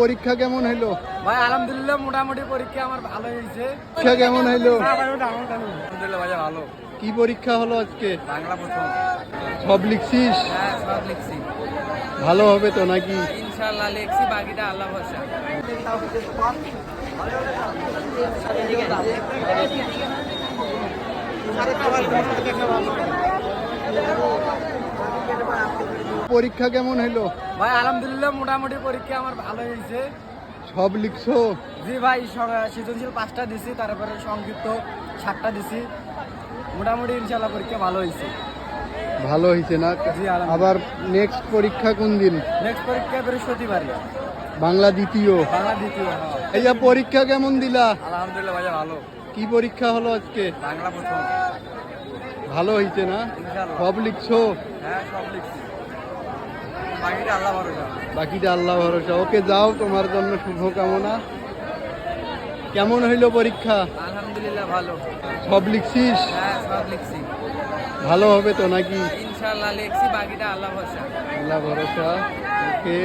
পরীক্ষা কেমন হলো ভাই? আলহামদুলিল্লাহ মোটামুটি পরীক্ষা আমার ভালো হয়েছে। পরীক্ষা কেমন হলো? আলহামদুলিল্লাহ ভাই ভালো। কি পরীক্ষা হলো আজকে? বাংলা প্রথম। সব লিখছিস? হ্যাঁ সব লিখছি। ভালো হবে তো নাকি? ইনশাআল্লাহ লিখছি, বাকিটা আল্লাহ ভরসা। পরীক্ষা কেমন হলো ভাই? আলহামদুলিল্লাহ মোটামুটি পরীক্ষা আমার ভালো হয়েছে। সব লিখছো? জি ভাই, সৃজনশীল 5টা দিছি, তারপরে সংক্ষিপ্ত 7টা দিছি। মোটামুটি ইনশাআল্লাহ পরীক্ষা ভালো হয়েছে। ভালো হয়েছে না? জি আলহামদুলিল্লাহ। আবার নেক্সট পরীক্ষা কোন দিন? নেক্সট পরীক্ষা বৃহস্পতিবারে। বাংলা দ্বিতীয়। বাংলা দ্বিতীয়। এই যে পরীক্ষা কেমন দিলা? আলহামদুলিল্লাহ ভাই ভালো। কি পরীক্ষা হলো আজকে? বাংলা প্রথম। ভালো হয়েছে না? ইনশাআল্লাহ। সব লিখছো? হ্যাঁ সব লিখছি, বাকিটা আল্লাহ ভরসা। বাকিটা আল্লাহ ভরসা। ওকে যাও, তোমার জন্য শুভকামনা। কেমন হইলো পরীক্ষা? আলহামদুলিল্লাহ ভালো। সব লিখছিস? হ্যাঁ সব লিখছি, ভালো হবে তো নাকি? ইনশাআল্লাহ লিখছি, বাকিটা আল্লাহ ভরসা। আল্লাহ ভরসা। ওকে।